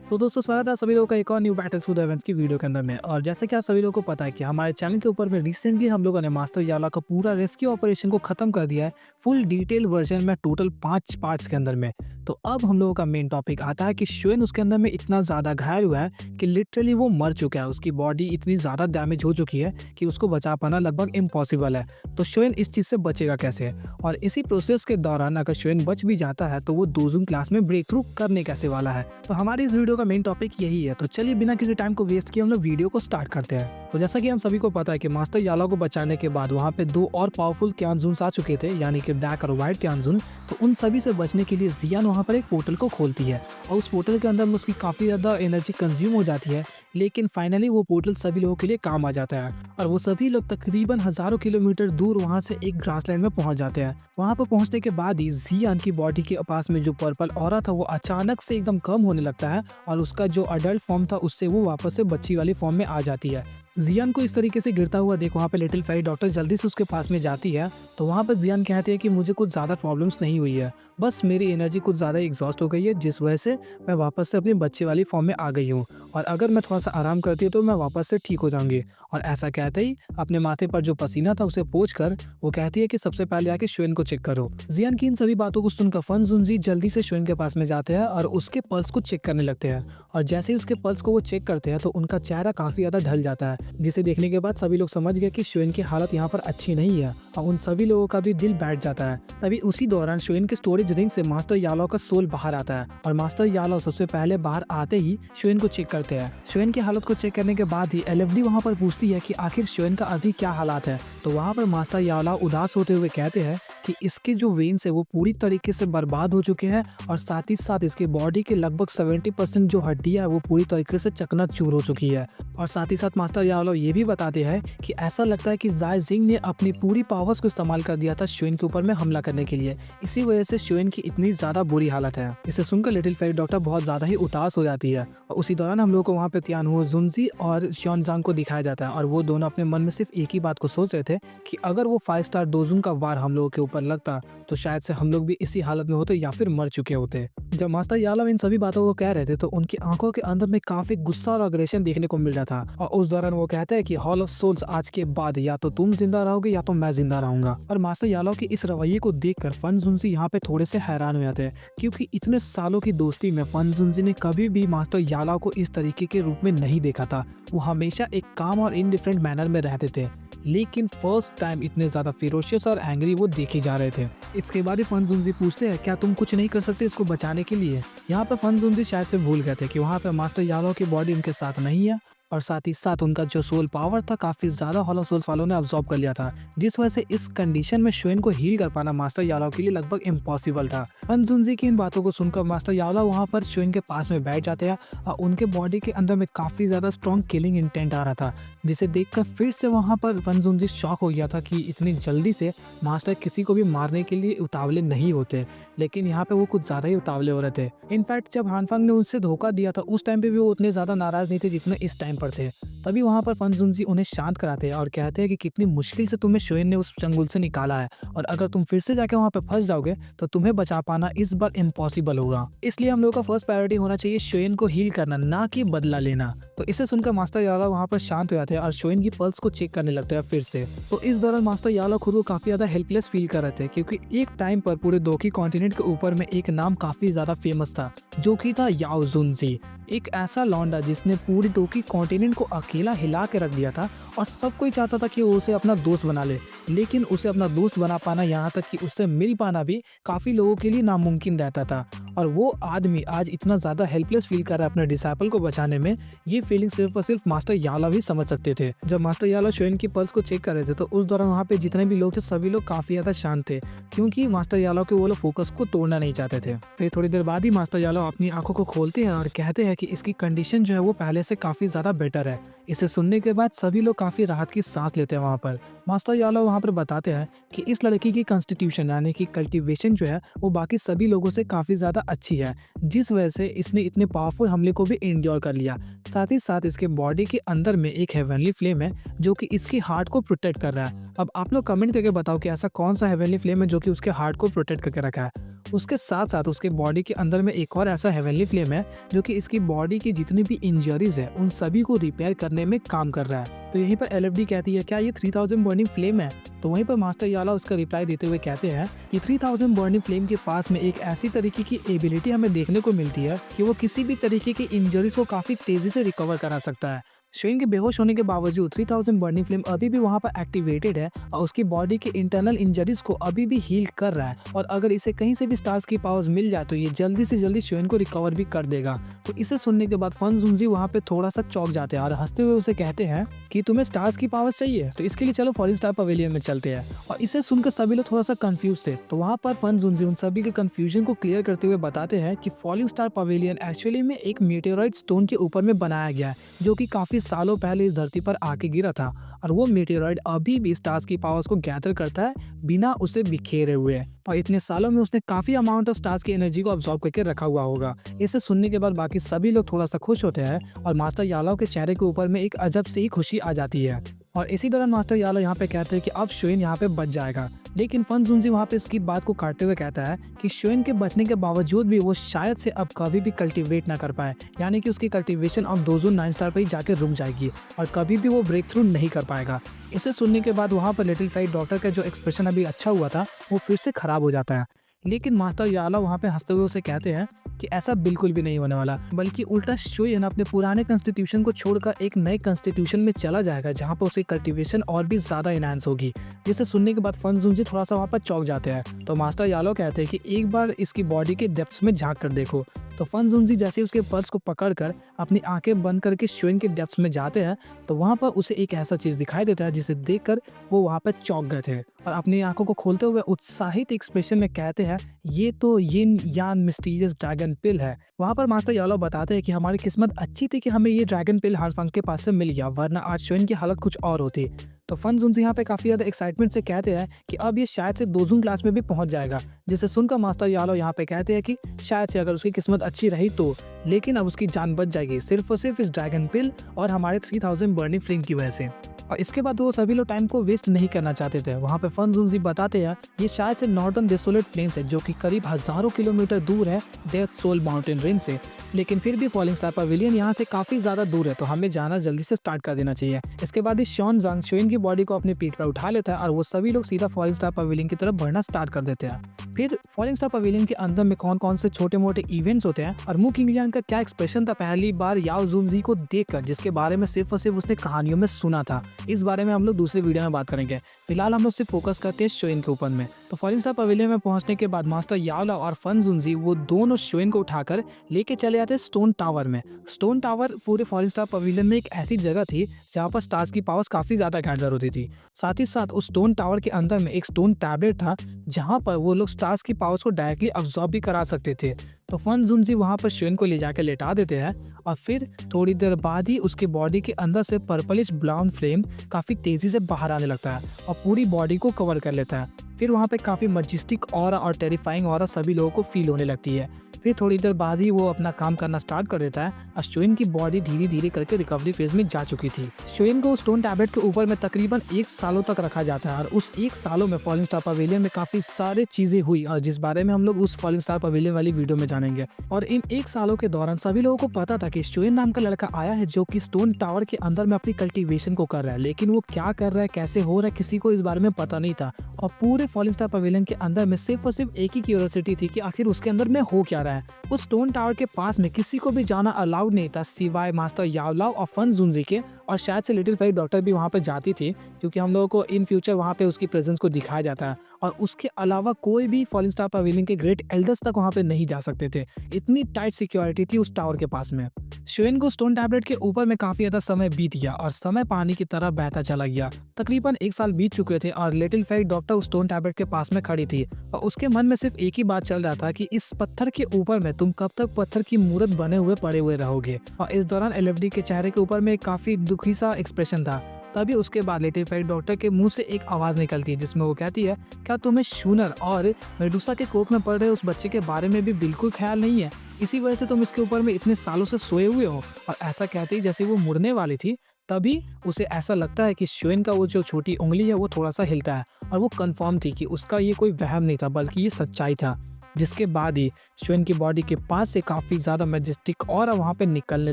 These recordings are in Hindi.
तो दोस्तों स्वागत है आप सभी लोगों का एक और न्यू बैटल्स विद एवेंट्स की वीडियो के अंदर में। और जैसा कि आप सभी लोगों को पता है कि हमारे चैनल के ऊपर में रिसेंटली हम लोगों ने मास्टर याला का पूरा रेस्क्यू ऑपरेशन को खत्म कर दिया है फुल डिटेल वर्जन में, टोटल 5 पार्ट्स के अंदर में। तो अब हम लोगों का मेन टॉपिक आता है कि श्वेन उसके अंदर में इतना ज़्यादा घायल हुआ है कि लिटरली वो मर चुका है। उसकी बॉडी इतनी ज़्यादा डैमेज हो चुकी है कि उसको बचा पाना लगभग इम्पॉसिबल है। तो श्वेन इस चीज़ से बचेगा कैसे, और इसी प्रोसेस के दौरान अगर श्वेन बच भी जाता है तो वो दोजूम क्लास में ब्रेक थ्रू करने कैसे वाला है। तो हमारी इस वीडियो का मेन टॉपिक यही है। तो चलिए बिना किसी टाइम को वेस्ट किए हम लोग वीडियो को स्टार्ट करते हैं। तो जैसा कि हम सभी को पता है कि मास्टर याला को बचाने के बाद वहाँ पे 2 और पावरफुल क्यानजुन्स आ चुके थे, यानी कि ब्लैक और व्हाइट क्यानजुन। तो उन सभी से बचने के लिए जियान वहाँ पर एक पोर्टल को खोलती है और उस पोर्टल के अंदर में उसकी काफ़ी ज़्यादा एनर्जी कंज्यूम हो जाती है। लेकिन फाइनली वो पोर्टल सभी लोगों के लिए काम आ जाता है और वो सभी लोग तकरीबन हज़ारों किलोमीटर दूर वहाँ से एक ग्रासलैंड में पहुँच जाते हैं। वहाँ पर पहुँचने के बाद ही जियान की बॉडी के पास में जो पर्पल ऑरा था वो अचानक से एकदम कम होने लगता है और उसका जो अडल्ट फॉर्म था उससे वो वापस से बच्ची वाली फॉर्म में आ जाती है। जियान को इस तरीके से गिरता हुआ देख वहाँ पे लिटिल फेरी डॉक्टर जल्दी से उसके पास में जाती है। तो वहाँ पर जियान कहती है कि मुझे कुछ ज़्यादा प्रॉब्लम्स नहीं हुई है, बस मेरी एनर्जी कुछ ज़्यादा एग्जॉस्ट हो गई है, जिस वजह से मैं वापस से अपनी बच्चे वाली फॉर्म में आ गई हूँ और अगर मैं थोड़ा सा आराम करती हूँ तो मैं वापस से ठीक हो जाऊंगी। और ऐसा कहते ही अपने माथे पर जो पसीना था उसे पोंछ कर वो कहती है कि सबसे पहले आके श्वेन को चेक करो। जियान की इन सभी बातों को सुनकर फन जुनजी जल्दी से श्वेन के पास में जाते हैं और उसके पल्स को चेक करने लगते हैं। और जैसे ही उसके पल्स को वो चेक करते हैं तो उनका चेहरा काफी ज्यादा ढल जाता है, जिसे देखने के बाद सभी लोग समझ गए कि श्वेन की हालत यहाँ पर अच्छी नहीं है और उन सभी लोगों का भी दिल बैठ जाता है। तभी उसी दौरान श्वेन के स्टोरेज रिंग से मास्टर यालो का सोल बाहर आता है और मास्टर यालो सबसे पहले बाहर आते ही श्वेन को चेक करते हैं। श्वेन की हालत को चेक करने के बाद ही एलएफडी वहाँ पर पूछती है कि आखिर श्वेन का अभी क्या हालात है। तो वहाँ पर मास्टर यालो उदास होते हुए कहते हैं कि इसके जो वेन्स है वो पूरी तरीके से बर्बाद हो चुके हैं और साथ ही साथ इसके बॉडी के लगभग 70% जो हड्डियां है वो पूरी तरीके से चकनाचूर हो चुकी है। और साथ ही साथ मास्टर यालो ये भी बताते हैं कि ऐसा लगता है कि जाय जिंग ने अपनी पूरी पावर्स को इस्तेमाल कर दिया था श्वेन के ऊपर में हमला करने के लिए, इसी वजह से श्वेन की इतनी ज्यादा बुरी हालत है। इसे सुनकर लिटिल फेरी डॉक्टर बहुत ज्यादा ही उदास हो जाती है और उसी दौरान हम लोग को वहाँ पे तियानहुओ जुनजी और श्योनजांग को दिखाया जाता है और वो दोनों अपने मन में सिर्फ एक ही बात को सोच रहे थे कि अगर वो 5 स्टार दोजुन का वार हम लोगों के ऊपर लगता तो शायद से हम लोग भी इसी हालत में होते या फिर मर चुके होते। जब मास्टर यालो इन सभी बातों को कह रहे थे तो उनकी आंखों के अंदर में काफी गुस्सा और अग्रेशन देखने को मिल रहा था और उस दौरान वो कहते हैं कि हॉल ऑफ सोल्स आज के बाद या तो तुम जिंदा रहोगे या तो मैं जिंदा रहूंगा। और मास्टर यालो के इस रवैये को देखकर फन जुनजी यहाँ पे थोड़े से हैरान हो जाते हैं, क्योंकि इतने सालों की दोस्ती में फन जुनजी ने कभी भी मास्टर यालो को इस तरीके के रूप में नहीं देखा था। वो हमेशा एक काम और इनडिफरेंट मैनर में रहते थे, लेकिन फर्स्ट टाइम इतने ज्यादा फिरोशियस और एंग्री वो देखे जा रहे थे। इसके बाद ही फन जुनजी पूछते हैं क्या तुम कुछ नहीं कर सकते इसको बचाने के लिए। यहाँ पे फन जुनजी शायद से भूल गए थे कि वहाँ पे मास्टर यालो की बॉडी उनके साथ नहीं है और साथ ही साथ उनका जो सोल पावर था काफी ज्यादा हॉलो सोल्स वालों ने अब्सॉर्ब कर लिया था, जिस वजह से इस कंडीशन में श्वेन को हील कर पाना मास्टर यालो के लिए लगभग इम्पॉसिबल था। फन जुनजी की इन बातों को सुनकर मास्टर यालो वहाँ पर श्वेन के पास में बैठ जाते हैं और उनके बॉडी के अंदर में काफी ज्यादा स्ट्रॉन्ग किलिंग इंटेंट आ रहा था, जिसे देखकर फिर से वहाँ पर फन जुनजी शॉक हो गया था कि इतनी जल्दी से मास्टर किसी को भी मारने के लिए उतावले नहीं होते। लेकिन यहाँ पे वो कुछ ज्यादा ही उतावले हो रहे थे। इनफैक्ट जब हानफांग ने उनसे धोखा दिया था उस टाइम पे भी वो उतने ज्यादा नाराज नहीं थे जितने इस टाइम पर थे। तभी वहाँ पर फन जुनजी उन्हें शांत कराते हैं और कहते हैं कि कितनी मुश्किल से तुम्हें श्वेन ने उस चंगुल से निकाला है और अगर तुम फिर से जाके वहाँ पे फंस जाओगे तो तुम्हें बचा पाना इस बार इम्पॉसिबल होगा। इसलिए हम लोग का फर्स्ट प्रायोरिटी होना चाहिए श्वेन को हील करना, ना कि बदला लेना। तो इसे सुनकर मास्टर यालो वहाँ पर शांत हो जाते हैं और श्वेन की पल्स को चेक करने लगते हैं फिर से। तो इस दौरान मास्टर यालो खुद को काफी ज्यादा हेल्पलेस फील कर रहे थे, क्योंकि एक टाइम पर पूरे दोकी कॉन्टिनेंट के ऊपर में एक नाम काफी ज्यादा फेमस था जो कि था याओ जुनजी, एक ऐसा लौंडा जिसने पूरी टोकी कॉन्टिनेंट को अकेला हिला के रख दिया था और सब कोई चाहता था कि वो उसे अपना दोस्त बना ले, लेकिन उसे अपना दोस्त बना पाना यहाँ तक कि उससे मिल पाना भी काफी लोगों के लिए नामुमकिन रहता था। और वो आदमी आज इतना ज्यादा हेल्पलेस फील कर रहा है अपने डिसाइपल को बचाने में, ये फीलिंग सिर्फ और सिर्फ मास्टर यालो ही समझ सकते थे। जब मास्टर यालो श्वेन की पल्स को चेक कर रहे थे तो उस दौरान वहाँ पे जितने भी लोग थे सभी लोग काफी ज्यादा शांत थे, क्योंकि मास्टर यालो के वो लोग फोकस को तोड़ना नहीं चाहते थे। फिर थोड़ी देर बाद ही मास्टर यालो अपनी आंखों को खोलते हैं और कहते हैं कि इसकी कंडीशन जो है वो पहले से काफी ज्यादा बेटर है। इसे सुनने के बाद सभी लोग काफी राहत की सांस लेते हैं। वहाँ पर मास्टर यालो वहाँ पर बताते हैं कि इस लड़की की कॉन्स्टिट्यूशन यानी कि कल्टीवेशन जो है वो बाकी सभी लोगों से काफी ज्यादा अच्छी है, जिस वजह से इसने इतने पावरफुल हमले को भी एंड्योर कर लिया। साथ ही साथ इसके बॉडी के अंदर में एक हेवनली फ्लेम है जो कि इसकी हार्ट को प्रोटेक्ट कर रहा है। अब आप लोग कमेंट करके बताओ कि ऐसा कौन सा हेवनली फ्लेम है जो कि उसके हार्ट को प्रोटेक्ट करके रखा है। उसके साथ-साथ उसके बॉडी के अंदर में एक और ऐसा हेवनली फ्लेम है जो कि इसकी बॉडी की जितनी भी इंजरीज है उन सभी को रिपेयर करने में काम कर रहा है। तो यहीं पर एलएफडी कहती है क्या ये 3000 बर्निंग फ्लेम है? तो वहीं पर मास्टर याला उसका रिप्लाई देते हुए कहते हैं कि 3000 बर्निंग फ्लेम के पास में एक ऐसी तरीके की एबिलिटी हमें देखने को मिलती है कि वो किसी भी तरीके की इंजरीज को काफी तेजी से रिकवर करा सकता है। शेन के बेहोश होने के बावजूद 3000 बर्निंग फ्लेम अभी भी वहां पर एक्टिवेटेड है और उसकी बॉडी के इंटरनल इंजरीज को अभी भी हील कर रहा है, और अगर इसे कहीं से भी स्टार्स की पावर्स मिल जाए तो ये जल्दी से जल्दी शेन को रिकवर भी कर देगा। तो इसे सुनने के बाद फन जुनजी वहां पे थोड़ा सा चौंक जाते हैं और हंसते हुए उसे कहते हैं कि तुम्हें स्टार्स की पावर्स चाहिए, तो इसके लिए चलो फॉलिंग स्टार पवेलियन में चलते हैं। और इसे सुनकर सभी लोग थोड़ा सा कंफ्यूज थे, तो वहां पर फन जुनजी उन सभी के कंफ्यूजन को क्लियर करते हुए बताते हैं कि फॉलिंग स्टार पवेलियन एक्चुअली में एक मेटेराइट स्टोन के ऊपर में बनाया गया है जो कि काफी सालों पहले इस धरती पर आके गिरा था, और वो मेटेरॉइड अभी भी स्टार्स की पावर्स को गैदर करता है बिना उसे बिखेरे हुए, और इतने सालों में उसने काफी अमाउंट ऑफ स्टार्स की एनर्जी को अब्सॉर्ब करके रखा हुआ होगा। इसे सुनने के बाद बाकी सभी लोग थोड़ा सा खुश होते हैं और मास्टर यालाओ के चेहरे के ऊपर में एक अजब सी ही खुशी आ जाती है। और इसी दौरान मास्टर यालो यहाँ पे कहते हैं कि अब शुएन यहाँ पे बच जाएगा, लेकिन फन जुनजी वहाँ पे इसकी बात को काटते हुए कहता है कि शुएन के बचने के बावजूद भी वो शायद से अब कभी भी कल्टीवेट ना कर पाए, यानी कि उसकी कल्टीवेशन अब दोजोन 9 स्टार पर ही जाके रुक जाएगी और कभी भी वो ब्रेक थ्रू नहीं कर पाएगा। इसे सुनने के बाद वहाँ पर लिटिल फाइट डॉक्टर का जो एक्सप्रेशन अभी अच्छा हुआ था वो फिर से खराब हो जाता है, लेकिन मास्टर याला वहाँ पे हंसते हुए उसे कहते हैं कि ऐसा बिल्कुल भी नहीं होने वाला, बल्कि उल्टा शुएन अपने पुराने कॉन्स्टिट्यूशन को छोड़कर एक नए कॉन्स्टिट्यूशन में चला जाएगा जहाँ पर उसकी कल्टीवेशन और भी ज्यादा इनहांस होगी। जिसे सुनने के बाद फन जुनजी थोड़ा सा वहाँ पर चौंक जाते हैं, तो मास्टर यालो कहते हैं कि एक बार इसकी बॉडी के डेप्थ्स में झांक कर देखो। तो फन जुनजी जैसे उसके पल्स को पकड़कर अपनी आंखें बंद करके शुएन के डेप्थ्स में जाते हैं, तो वहाँ पर उसे एक ऐसा चीज दिखाई देता है जिसे देखकर वो वहाँ पर चौंक गए थे और अपनी आंखों को खोलते हुए उत्साहित एक्सप्रेशन में कहते हैं ये तो यिन यान मिस्टीरियस ड्रैगन पिल है। वहाँ पर मास्टर यालो बताते हैं कि हमारी किस्मत अच्छी थी कि हमें ये ड्रैगन पिल हारफंग के पास से मिल गया, वरना आज शुएन की हालत कुछ और होती। तो फन जुनजी यहाँ पे काफी ज्यादा एक्साइटमेंट से कहते हैं कि अब ये शायद से दोजून क्लास में भी पहुंच जाएगा, जिसे सुनकर मास्टर यालो यहाँ पे कहते हैं कि शायद से अगर उसकी किस्मत अच्छी रही तो, लेकिन अब उसकी जान बच जाएगी सिर्फ और सिर्फ इस ड्रैगन पिल और हमारे 3000 बर्निंग फ्लेम की वजह से। और इसके बाद वो सभी लोग टाइम को वेस्ट नहीं करना चाहते थे। वहाँ पे फन जुनजी बताते हैं ये शायद से नॉर्दर्न डेसोलेट प्लेन्स है जो कि करीब हजारों किलोमीटर दूर है डेथ सोल माउंटेन रेंज से, लेकिन फिर भी फॉलिंग स्टार पवेलियन यहाँ से काफी ज्यादा दूर है, तो हमें जाना जल्दी से स्टार्ट कर देना चाहिए। इसके बाद इस शॉन जांग शुएन की बॉडी को अपने पीठ पर उठा लेता है और वो सभी लोग सीधा फॉलिंग स्टार पवेलियन की तरफ बढ़ना स्टार्ट कर देते हैं। फिर फॉलिंग स्टार पवेलियन के अंदर में कौन कौन से छोटे मोटे इवेंट्स होते हैं और मू किंगलियांग का क्या एक्सप्रेशन था पहली बार याओ जुनजी को देखकर, जिसके बारे में सिर्फ और सिर्फ उसने कहानियों में सुना था, इस बारे में हम लोग दूसरे वीडियो में बात करेंगे। फिलहाल हम लोग सिर्फ फोकस करते हैं शुएन के ऊपर में। तो फॉलिंग स्टार पवेलियन में पहुंचने के बाद मास्टर याओ और फन जुनजी वो दोनों शुएन को उठाकर लेके चले जाते स्टोन टावर में। स्टोन टावर पूरे फॉलिंग स्टार पवेलियन में एक ऐसी जगह थी जहाँ पर स्टार्स की पावर्स काफी ज्यादा गैदर होती थी। साथ ही साथ उस स्टोन टावर के अंदर में एक स्टोन टैबलेट था जहाँ पर वो लोग स्टार्स की पावर्स को डायरेक्टली अब्सॉर्ब भी करा सकते थे। तो फन जुनजी वहाँ पर शुएन को ले जाकर लेटा देते हैं और फिर थोड़ी देर बाद ही उसके बॉडी के अंदर से पर्पलिश ब्राउन फ्लेम काफी तेजी से बाहर आने लगता है और पूरी बॉडी को कवर कर लेता है। फिर वहाँ पे काफी मजेस्टिक ऑरा और टेरिफाइंग ऑरा सभी लोगों को फील होने लगती है। फिर थोड़ी देर बाद ही वो अपना काम करना स्टार्ट कर देता है और शुएन की बॉडी धीरे धीरे करके रिकवरी फेज में जा चुकी थी। शुएन को स्टोन टैबलेट के ऊपर में तकरीबन 1 सालों तक रखा जाता है और उस 1 सालों में फॉलिंग स्टार पवेलियन में काफी सारे चीजें हुई और जिस बारे में हम लोग उस फॉलिंग स्टार पवेलियन वाली वीडियो में जानेंगे। और इन 1 सालों के दौरान सभी लोगों को पता था कि शुएन नाम का लड़का आया है जो कि स्टोन टावर के अंदर में अपनी कल्टीवेशन को कर रहा है, लेकिन वो क्या कर रहा है, कैसे हो रहा है, किसी को इस बारे में पता नहीं था। और पूरे फॉलिंग स्टार पवेलियन के अंदर में सिर्फ और सिर्फ एक ही क्यूरियोसिटी थी कि आखिर उसके अंदर में हो क्या रहा है। उस स्टोन टावर के पास में किसी को भी जाना अलाउड नहीं था सिवाय मास्टर याओ और फन जुनजी के, और शायद से लिटिल फाइट डॉक्टर भी वहाँ पर जाती थी क्योंकि हम लोगों को इन फ्यूचर वहाँ पे उसकी प्रेजेंस को दिखाया जाता है। और उसके अलावा कोई भी फॉलिंग स्टार पवेलियन के ग्रेट एल्डर्स तक वहाँ पे नहीं जा सकते थे, इतनी टाइट सिक्योरिटी थी उस टावर के पास में। शुएन को स्टोन टैबलेट के ऊपर में काफी ज्यादा समय बीत गया और समय पानी की तरह बहता चला गया। तकरीबन 1 साल बीत चुके थे और लिटिल फाइट डॉक्टर उस स्टोन टैबलेट के पास में खड़ी थी और उसके मन में सिर्फ एक ही बात चल रहा था कि इस पत्थर के ऊपर में तुम कब तक पत्थर की मूर्त बने हुए पड़े हुए रहोगे। और इस दौरान एलएफडी के चेहरे के ऊपर में काफी दुखी सा एक्सप्रेशन था। तभी उसके बाद लिटिल फाइट डॉक्टर के मुंह से एक आवाज निकलती है जिसमें वो कहती है, क्या तुम्हें शूनर और मेडुसा के कोख में पड़ रहे उस बच्चे के बारे में भी बिल्कुल ख्याल नहीं है? इसी वजह से तुम इसके ऊपर में इतने सालों से सोए हुए हो। और ऐसा कहते ही जैसे वो मुड़ने वाली थी तभी उसे ऐसा लगता है कि शुएन का वो जो छोटी उंगली है वो थोड़ा सा हिलता है और वो कंफर्म थी कि उसका ये कोई वहम नहीं था बल्कि ये सच्चाई था। जिसके बाद ही श्वेन की बॉडी के पास से काफ़ी ज़्यादा मैजेस्टिक ऑरा वहाँ पे निकलने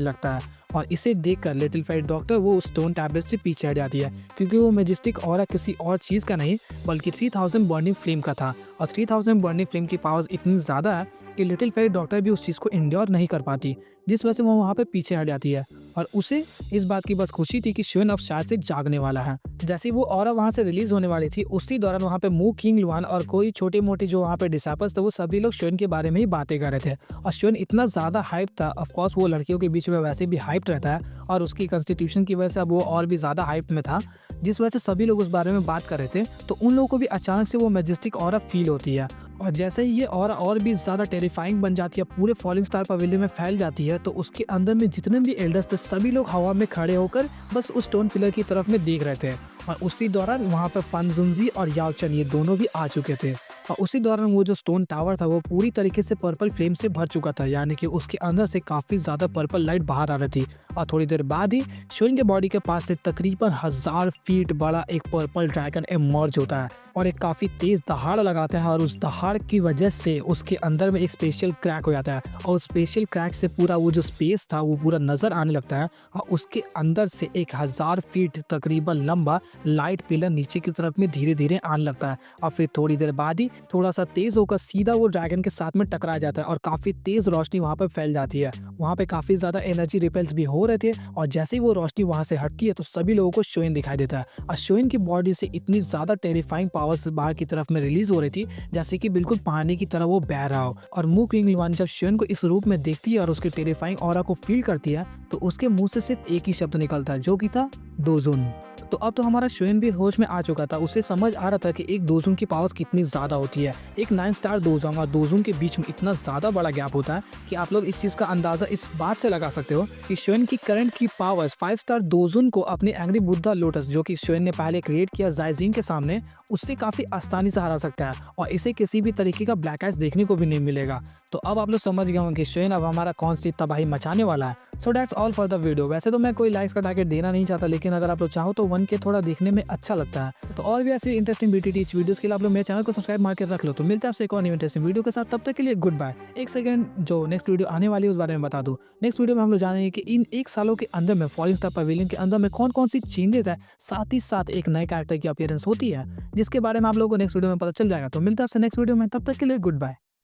लगता है और इसे देखकर लिटिल फेरी डॉक्टर वो स्टोन टैबलेट से पीछे हट जाती है, क्योंकि वो मैजेस्टिक ऑरा किसी और चीज़ का नहीं बल्कि 3000 बर्निंग फ्लेम का था। और 3000 बर्निंग फ्लेम की पावर्स इतनी ज़्यादा है कि लिटिल फेरी डॉक्टर भी उस चीज़ को इंड्योर नहीं कर पाती, जिस वजह से वो वहाँ पे पीछे हट जाती है। और उसे इस बात की बस खुशी थी कि श्वेन अब शायद से जागने वाला है। जैसे ही वो ऑरा वहाँ से रिलीज होने वाली थी, उसी दौरान वहाँ पे मू किंग लुआन और कोई छोटे मोटे जो वहाँ पे डिसाइपल्स थे, वो सभी लोग श्वेन के बारे में ही बातें कर रहे थे। और श्वेन इतना ज़्यादा हाइप था, ऑफ कोर्स वो लड़कियों के बीच में वैसे भी हाइप रहता है और उसकी कॉन्स्टिट्यूशन की वजह से अब वो और भी ज़्यादा हाइप में था, जिस वजह से सभी लोग उस बारे में बात कर रहे थे। तो उन लोगों को भी अचानक से वो मैजेस्टिक ऑरा फील होती है और जैसे ही ये ऑरा और भी ज़्यादा टेरिफाइंग बन जाती है, पूरे फॉलिंग स्टार पवेलियन में फैल जाती है, तो उसके अंदर में जितने भी एल्डर्स थे सभी लोग हवा में खड़े होकर बस उस स्टोन पिलर की तरफ में देख रहे थे। और उसी दौरान वहाँ पर फन जुनजी और याओ चन ये दोनों भी आ चुके थे। और उसी दौरान वो जो स्टोन टावर था वो पूरी तरीके से पर्पल फ्लेम से भर चुका था, यानी कि उसके अंदर से काफ़ी ज़्यादा पर्पल लाइट बाहर आ रही थी। और थोड़ी देर बाद ही श्वेन के बॉडी के पास से तकरीबन 1000 फीट बड़ा एक पर्पल ड्रैगन इमर्ज होता है और एक काफ़ी तेज़ दहाड़ लगाता है। और उस दहाड़ की वजह से उसके अंदर में एक स्पेशल क्रैक हो जाता है और स्पेशल क्रैक से पूरा वो जो स्पेस था वो पूरा नज़र आने लगता है। और उसके अंदर से एक 1000 फीट तकरीबन लंबा लाइट पिलर नीचे की तरफ में धीरे धीरे आने लगता है। और फिर थोड़ी देर बाद ही थोड़ा सा तेज़ होकर सीधा वो ड्रैगन के साथ में टकरा जाता है और काफ़ी तेज़ रोशनी वहाँ पर फैल जाती है। वहाँ पे काफ़ी ज़्यादा एनर्जी रिपेल्स भी हो रहे थे और जैसे ही वो रोशनी वहाँ से हटती है तो सभी लोगों को श्वेन दिखाई देता है। और श्वेन की बॉडी से इतनी ज़्यादा टेरिफाइंग पावर्स बाहर की तरफ में रिलीज हो रही थी, जैसे कि बिल्कुल पानी की तरह वो बह रहा हो। और मू किंग लुआन जब श्वेन को इस रूप में देखती है और उसके टेरिफाइंग ऑरा को फील करती है, तो उसके मुंह से सिर्फ एक ही शब्द निकलता है, जो कि था दोजुन। तो अब तो हमारा श्वेन भी होश में आ चुका था। उसे समझ आ रहा था कि एक दोजुन की पावर्स कितनी ज़्यादा होती है। एक 9 स्टार दोजोंग और दोजुन के बीच में इतना ज़्यादा बड़ा गैप होता है कि आप लोग इस चीज़ का अंदाज़ा इस बात से लगा सकते हो कि श्वेन की करंट की पावर्स 5 स्टार दोजुन को अपने एंग्री बुद्धा लोटस, जो कि श्वेन ने पहले क्रिएट किया जाइजिन के सामने, उससे काफ़ी आसानी से हरा सकता है और इसे किसी भी तरीके का ब्लैक आइस देखने को भी नहीं मिलेगा। तो अब आप लोग समझ गए होंगे कि श्वेन अब हमारा कौन सी तबाही मचाने वाला है। So that's all for the video. वैसे तो मैं कोई लाइक्स का टारगेट देना नहीं चाहता, लेकिन अगर आप लोग चाहो तो 1K थोड़ा देखने में अच्छा लगता है। तो और भी ऐसी इंटरेस्टिंग ब्यूटी टीच वीडियोस के लिए आप लोग मेरे चैनल को सब्सक्राइब मार के रख लो। तो मिलते हैं आपसे एक और इंटरेस्टिंग वीडियो के साथ, तब तक के लिए गुड बाय। एक सेकंड, जो नेक्स्ट वीडियो आने वाली है उस बारे में बता दूं। नेक्स्ट वीडियो में हम लोग जानेंगे कि इन 1 सालों के अंदर में फॉलिंग स्टार पवेलियन के अंदर में कौन कौन सी चेंजेस है, साथ ही साथ एक नए कैरेक्टर की अपीयरेंस होती है, जिसके बारे में आप लोगों को नेक्स्ट वीडियो में पता चल जाएगा। तो मिलते हैं आपसे नेक्स्ट वीडियो में, तब तक के लिए गुड बाय।